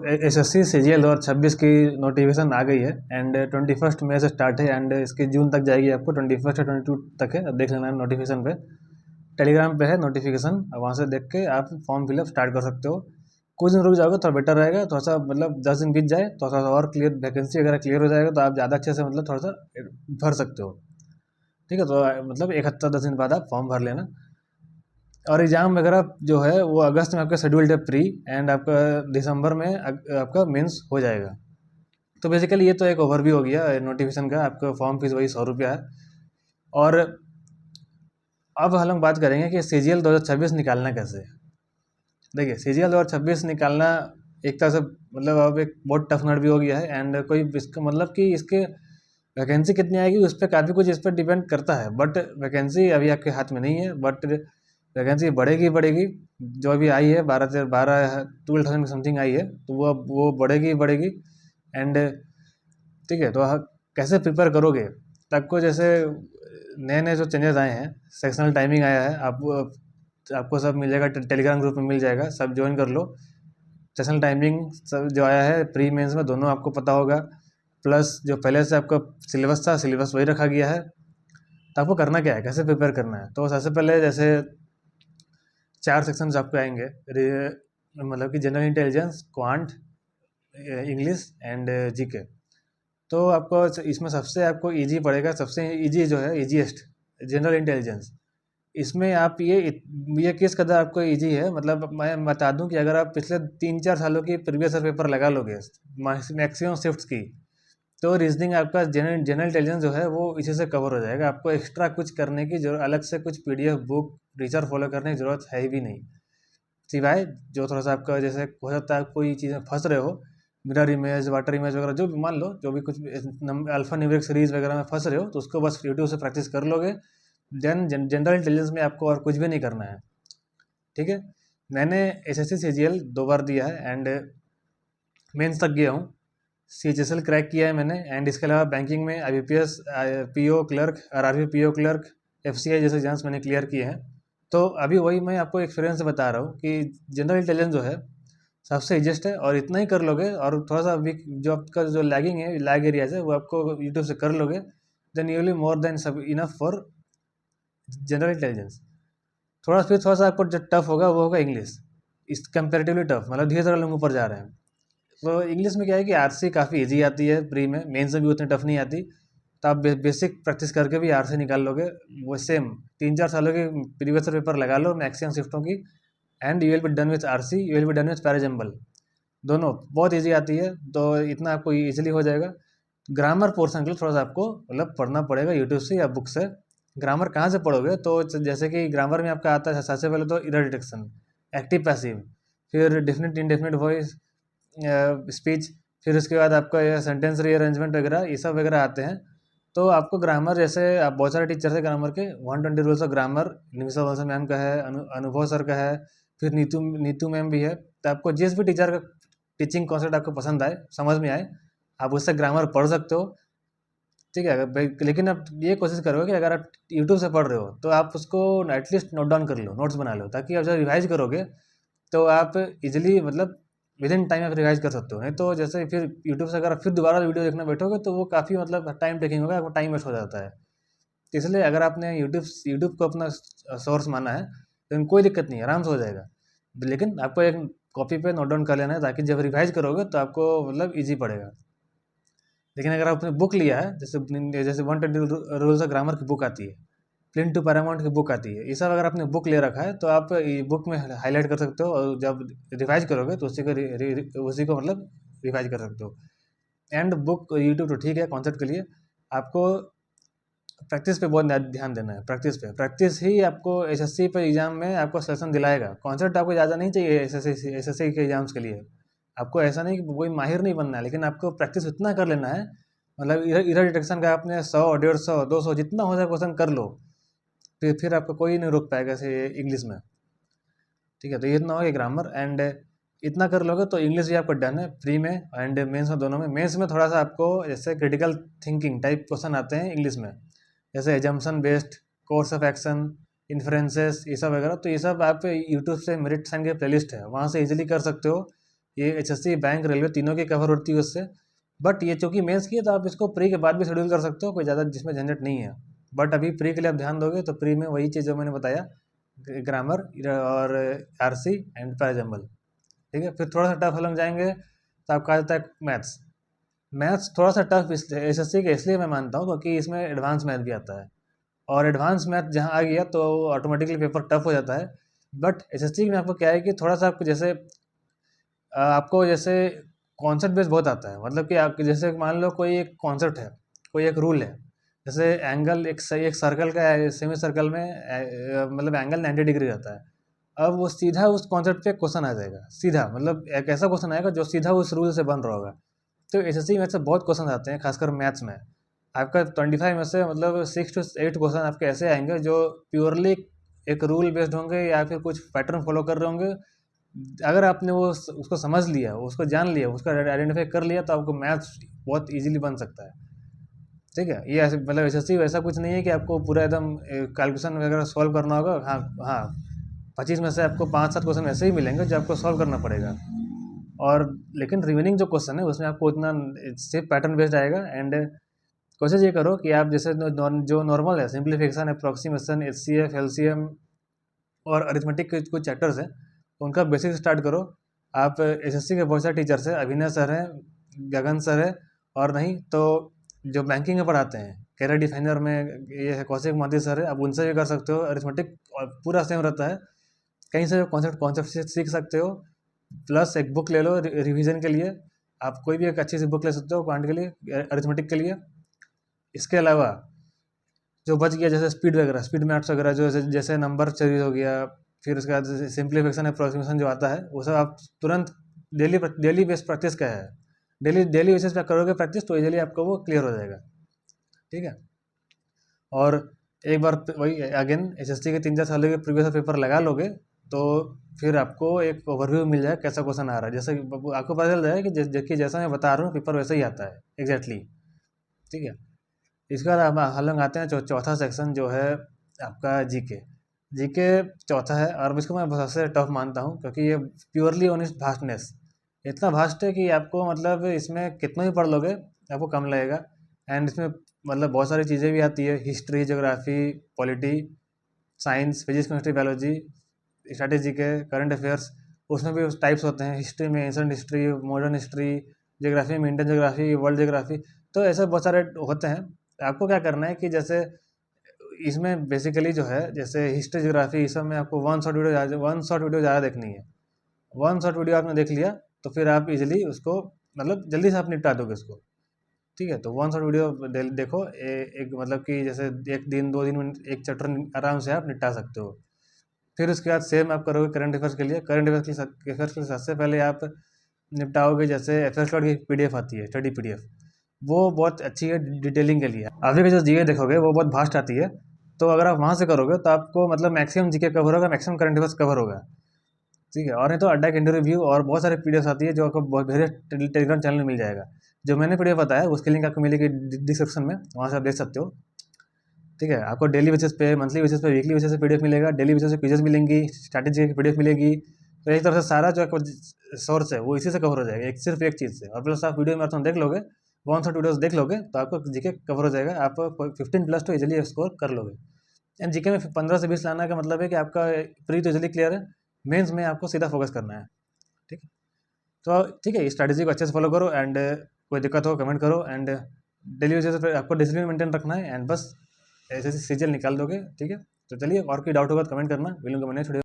SSC CGL 2026 की notification आ गई है एंड 21 मई से स्टार्ट है एंड इसकी जून तक जाएगी, आपको 21 या 22 तक है। अब देख लेना है नोटिफिकेशन पे, टेलीग्राम पे है नोटिफिकेशन, वहाँ से देख के आप फॉर्म फिलअप स्टार्ट कर सकते हो। कुछ दिन रुक जाओगे थोड़ा बेटर रहेगा, थोड़ा सा मतलब 10 दिन बीत जाए तो थोड़ा सा और क्लियर वैकेंसी अगर क्लियर हो जाएगा तो आप ज़्यादा अच्छे से मतलब थोड़ा सा भर सकते हो। ठीक है, तो मतलब एक हफ्ता 10 दिन बाद आप फॉर्म भर लेना। और एग्ज़ाम वगैरह जो है वो अगस्त में आपका शेड्यूल्ड है प्री, एंड आपका दिसंबर में आपका मेंस हो जाएगा। तो बेसिकली ये तो एक ओवरव्यू हो गया नोटिफिकेशन का। आपका फॉर्म फीस वही 100 रुपया है। और अब हम लोग बात करेंगे कि सीजीएल 2026 निकालना कैसे है। देखिए, सीजीएल 2026 निकालना एक तरह से मतलब अब एक बहुत टफ नट भी हो गया है, एंड कोई इसका मतलब कि इसके वैकेंसी कितनी आएगी उस पर काफ़ी कुछ इस पर डिपेंड करता है, बट वैकेंसी अभी आपके हाथ में नहीं है। बट वैकेंसी बढ़ेगी बढ़ेगी, जो अभी आई है 12 समथिंग आई है, तो वो बढ़ेगी बढ़ेगी। एंड ठीक है, तो कैसे प्रिपेयर करोगे, तो आपको जैसे नए नए जो चेंजेस आए हैं, सेक्शनल टाइमिंग आया है, आपको सब मिल जाएगा, टेलीग्राम ग्रुप में मिल जाएगा, सब ज्वाइन कर लो। सेक्शनल टाइमिंग सब जो आया है प्री मेंस में दोनों आपको पता होगा, प्लस जो पहले से आपका सिलेबस था सिलेबस वही रखा गया है। तो आपको करना क्या है, कैसे प्रिपेयर करना है, तो सबसे पहले जैसे 4 सेक्शंस आपको आएंगे, मतलब कि general intelligence, quant, English and GK. तो आपको इसमें सबसे आपको इजी पड़ेगा, सबसे इजी जो है इजीएस्ट जनरल इंटेलिजेंस। इसमें आप ये किस कदर आपको इजी है, मतलब मैं बता दूं कि अगर आप पिछले 3-4 सालों की प्रीवियस पेपर लगा लोगे मैक्सिमम शिफ्ट्स की, तो रीजनिंग आपका जनरल जनरल इंटेलिजेंस जो है वो इसी से कवर हो जाएगा। आपको एक्स्ट्रा कुछ करने की जरूरत, अलग से कुछ पीडीएफ बुक रिसर्च फॉलो करने की जरूरत है भी नहीं, सिवाय जो थोड़ा सा आपका जैसे हो सकता है कोई चीज़ में फंस रहे हो, मिरर इमेज, वाटर इमेज वगैरह, जो भी मान लो, जो भी कुछ अल्फा न्यूमेरिक सीरीज वगैरह में फंस रहे हो, तो उसको बस यूट्यूब से प्रैक्टिस कर लोगे। देन जनरल इंटेलिजेंस में आपको और कुछ भी नहीं करना है। ठीक है, मैंने एसएससी सीजीएल 2 बार दिया है एंड मेंस तक गया हूँ। सीएचएसएल क्रैक किया है मैंने, एंड इसके अलावा बैंकिंग में IBPS, PO clerk, RRB PO clerk, FCI जैसे एग्जाम्स मैंने क्लियर किए हैं। तो अभी वही मैं आपको एक्सपीरियंस से बता रहा हूँ कि जनरल इंटेलिजेंस जो है सबसे ईजिएस्ट है, और इतना ही कर लोगे, और थोड़ा सा वीक जो आपका जो लैगिंग है, लैग एरियाज है, वो आपको यूट्यूब से कर लोगे, then you will more than सब इनफ फॉर जनरल इंटेलिजेंस। थोड़ा सा आपको जो टफ होगा वो होगा इंग्लिश, इस कंपेरेटिवली टफ, मतलब धीरे धीरे लोग ऊपर जा रहे हैं। तो इंग्लिश में क्या है कि आरसी काफ़ी इजी आती है प्री में, मेंस में भी उतनी टफ नहीं आती। तो आप बेसिक प्रैक्टिस करके भी आरसी निकाल लोगे। वो सेम 3-4 सालों के प्रीवियस पेपर लगा लो मैक्सिमम शिफ्टों की, and you will be done with RC, you will be done with parajumble. दोनों बहुत इजी आती है, तो इतना आपको इजीली हो जाएगा। ग्रामर पोर्शन के लिए थोड़ा सा आपको मतलब पढ़ना पड़ेगा यूट्यूब से या बुक से। ग्रामर कहाँ से पढ़ोगे, तो जैसे कि ग्रामर में आपका आता है सबसे पहले तो इरर डिटेक्शन, एक्टिव पैसिव, फिर डेफिनेट इंडेफिनेट वॉइस, स्पीच, फिर उसके बाद आपका ये सेंटेंस रीअरेंजमेंट वगैरह, ये सब वगैरह आते हैं। तो आपको ग्रामर जैसे आप बहुत सारे टीचर है ग्रामर के, 120 रूल्स ऑफ ग्रामर निमिषा वंश मैम का है, अनुभव सर का है, फिर नीतू नीतू मैम भी है। तो आपको जिस भी टीचर का टीचिंग कॉन्सेप्ट आपको पसंद आए, समझ में आए, आप उससे ग्रामर पढ़ सकते हो। ठीक है, लेकिन आप ये कोशिश करो कि अगर आप यूट्यूब से पढ़ रहे हो तो आप उसको एटलीस्ट नोट डाउन कर लो, नोट्स बना लो, ताकि आप जब रिवाइज करोगे तो आप इजीली मतलब विद इन टाइम आप रिवाइज कर सकते हो। नहीं तो जैसे फिर यूट्यूब से अगर आप फिर दोबारा वीडियो देखना बैठोगे तो वो काफ़ी मतलब टाइम टेकिंग होगा, आपको टाइम वेस्ट हो जाता है। तो इसलिए अगर आपने यूट्यूब को अपना सोर्स माना है तो कोई दिक्कत नहीं है, आराम से हो जाएगा। लेकिन आपको एक कॉपी पे नोट डाउन कर लेना है, ताकि जब रिवाइज करोगे तो आपको मतलब ईजी पड़ेगा। लेकिन अगर आपने बुक लिया है, जैसे जैसे 120 रूल्स ऑफ ग्रामर की बुक आती है, प्लिंट टू पैरामाउंट की बुक आती है, ये सब अगर आपने बुक ले रखा है तो आप ये बुक में हाईलाइट कर सकते हो, और जब रिवाइज करोगे तो उसी को मतलब रिवाइज कर सकते हो। एंड बुक यूट्यूब तो ठीक है कॉन्सेप्ट के लिए, आपको प्रैक्टिस पे बहुत ध्यान देना है। प्रैक्टिस ही आपको एसएससी पे एग्जाम में आपको सेशन दिलाएगा। कॉन्सेप्ट आपको ज़्यादा नहीं चाहिए एसएससी के एग्जाम्स के लिए। आपको ऐसा नहीं कि कोई माहिर नहीं बनना है, लेकिन आपको प्रैक्टिस उतना कर लेना है, मतलब इरर डिटेक्शन का आपने 100, 150, 200 जितना हो जाए क्वेश्चन कर लो, फिर आपको कोई नहीं रोक पाएगा ऐसे इंग्लिश में। ठीक है, तो ये इतना हो गया ग्रामर, एंड इतना कर लोगे तो इंग्लिश भी आपको डन है प्री में एंड मेंस में, दोनों में। मेंस में थोड़ा सा आपको जैसे क्रिटिकल थिंकिंग टाइप क्वेश्चन आते हैं इंग्लिश में, जैसे assumption based, course of action, inferences, ये सब वगैरह। तो ये सब आप यूट्यूब से मेरिट साइन के प्लेलिस्ट है, वहाँ से इजीली कर सकते हो। ये एचएससी, बैंक, रेलवे तीनों की कवर होती है उससे। बट ये चूँकि मेंस की है तो आप इसको प्री के बाद भी शेड्यूल कर सकते हो, कोई ज़्यादा जिसमें झंझट नहीं है। बट अभी प्री के लिए आप ध्यान दोगे तो प्री में वही चीज़ जो मैंने बताया, ग्रामर और आरसी एंड पैराजम्बल, ठीक है। फिर थोड़ा सा टफ लग जाएंगे तो आपका आ जाता है मैथ्स। मैथ्स थोड़ा सा टफ इसलिए एसएससी के इसलिए मैं मानता हूँ क्योंकि इसमें एडवांस मैथ भी आता है, और एडवांस मैथ जहाँ आ गया तो ऑटोमेटिकली पेपर टफ हो जाता है। बट एसएससी में आपको क्या है कि थोड़ा सा आपको जैसे आपको जैसे कॉन्सेप्ट बेस बहुत आता है, मतलब कि आप जैसे मान लो कोई एक कॉन्सेप्ट है, कोई एक रूल है, जैसे एंगल एक सर्कल का सेमी सर्कल में मतलब एंगल 90 डिग्री रहता है। अब वो सीधा उस कॉन्सेप्ट पे क्वेश्चन आ जाएगा, सीधा मतलब एक ऐसा क्वेश्चन आएगा जो सीधा उस रूल से बन रहा होगा। तो एसएससी में से बहुत क्वेश्चन आते हैं, खासकर मैथ्स में। आपका 25 में से मतलब 6 to 8 क्वेश्चन आपके ऐसे आएंगे जो प्योरली एक रूल बेस्ड होंगे या फिर कुछ पैटर्न फॉलो कर रहे होंगे। अगर आपने वो उसको समझ लिया, उसको जान लिया, उसका आइडेंटिफाई कर लिया, तो आपको मैथ्स बहुत इजीली बन सकता है, ठीक है। ये ऐसे मतलब एसएससी वैसा कुछ नहीं है कि आपको पूरा एकदम कैलकुलेशन वगैरह सॉल्व करना होगा। हाँ हाँ, 25 में से आपको 5-7 क्वेश्चन ऐसे ही मिलेंगे जो आपको सॉल्व करना पड़ेगा। और लेकिन रिमेनिंग जो क्वेश्चन है उसमें आपको उतना सिर्फ पैटर्न बेस्ड आएगा। एंड कोशिश ये करो कि आप जैसे जो नॉर्मल है, सिंप्लीफिकेशन, अप्रॉक्सीमेशन, एचसीएफ, एलसीएम और अरिथमेटिक के कुछ चैप्टर्स हैं, उनका बेसिक स्टार्ट करो। आप एसएससी के बहुत सारे टीचर्स हैं, अभिनय सर हैं, गगन सर है, और नहीं तो जो बैंकिंग में पढ़ाते हैं, कैरियर डिफाइनर में ये है कौशिक मोदी सर है, आप उनसे भी कर सकते हो। अरिथमेटिक पूरा सेम रहता है, कहीं से कॉन्सेप्ट सीख सकते हो। प्लस एक बुक ले लो रिवीजन के लिए, आप कोई भी एक अच्छी सी बुक ले सकते हो क्वांट के लिए, अरिथमेटिक के लिए। इसके अलावा जो बच गया जैसे स्पीड वगैरह, स्पीड मैथ्स वगैरह, जो जैसे नंबर सीरीज हो गया, फिर उसके बाद सिंप्लीफिकेशन, अप्रोक्सीमेशन जो आता है, वो सब आप तुरंत डेली बेस प्रैक्टिस का है, डेली बेसिस पे करोगे प्रैक्टिस तो इजीली आपको वो क्लियर हो जाएगा, ठीक है। और एक बार वही अगेन एसएससी के 3-4 सालों के प्रीवियस पेपर लगा लोगे तो फिर आपको एक ओवरव्यू मिल जाएगा कैसा क्वेश्चन आ रहा है, जैसे आपको पता चल जाएगा कि जैसा मैं बता रहा हूँ पेपर वैसा ही आता है एग्जैक्टली, ठीक है। इसके बाद हम लोग आते हैं चौथा सेक्शन जो है आपका जीके। जीके चौथा है और इसको मैं सबसे टफ मानता हूँ क्योंकि ये प्योरली ऑन इट्स वास्टनेस, इतना वास्ट है कि आपको मतलब इसमें कितना भी पढ़ लोगे आपको कम लगेगा। एंड इसमें मतलब बहुत सारी चीज़ें भी आती है, history, geography, polity, science, physics, chemistry, biology, strategy के, करंट अफेयर्स, उसमें भी टाइप्स होते हैं, हिस्ट्री में ancient history, modern history, geography में इंडियन ज्योग्राफी, वर्ल्ड ज्योग्राफी, तो ऐसे बहुत सारे होते हैं। आपको क्या करना है कि जैसे इसमें बेसिकली जो है जैसे हिस्ट्री, ज्योग्राफी, इस सब में आपको वन शॉट वीडियो ज़्यादा देखनी है। वन शॉट वीडियो आपने देख लिया तो फिर आप इजीली उसको मतलब जल्दी से आप निपटा दोगे उसको, ठीक है। तो वन शॉट वीडियो देखो, एक मतलब कि जैसे 1 दिन 2 दिन में एक चैप्टर आराम से आप निपटा सकते हो। फिर उसके बाद सेम आप करोगे करंट अफेयर्स के लिए। करंट अफेयर्स के सबसे पहले आप निपटाओगे जैसे एफ एस की PDF आती है, स्टडी PDF, वो बहुत अच्छी है डिटेलिंग के लिए। अभी का जो जीके देखोगे वो बहुत भास्ट आती है, तो अगर आप वहाँ से करोगे तो आपको मतलब मैक्सिमम जीके कवर होगा, मैक्सिमम करंट अफेयर्स कवर होगा, ठीक है। और नहीं तो अड्डा के इंटरव्यू और बहुत सारे PDF आती है जो आपको बहुत मेरे टेलीग्राम चैनल में मिल जाएगा। जो मैंने PDF बताया उसकी लिंक आपको मिलेगी डिस्क्रिप्शन में, वहाँ से आप देख सकते हो, ठीक है। आपको डेली बेसिस पे, मंथली बेसिस पे, वीकली बेसिस पे PDF मिलेगा, डेली बेसिस पे क्विजेस मिलेंगी, स्ट्रैटेजी की PDF मिलेगी। तो एक तरह से सारा जो आपको सोर्स है वो इसी से कवर हो जाएगा, एक सिर्फ एक चीज़ से। और प्लस आप वीडियो मैराथन देख लोगे, वन शॉट वीडियोस देख लोगे तो आपको जीके कवर हो जाएगा, आप 15+ तो इजीली स्कोर कर लोगे। एंड जीके में 15 से 20 लाना का मतलब है कि आपका प्री तो इजीली क्लियर है, मेंस में आपको सीधा फोकस करना है, ठीक है। तो ठीक है, इस स्ट्रैटेजी को अच्छे से फॉलो करो। एंड कोई दिक्कत हो कमेंट करो। एंड डेली बेसिस पे आपको डिसिप्लिन मेंटेन रखना है, एंड बस ऐसे सीजल निकाल दोगे, ठीक है। तो चलिए, और कोई डाउट होगा तो कमेंट करना, मिलूंगा मैं नेक्स्ट वीडियो।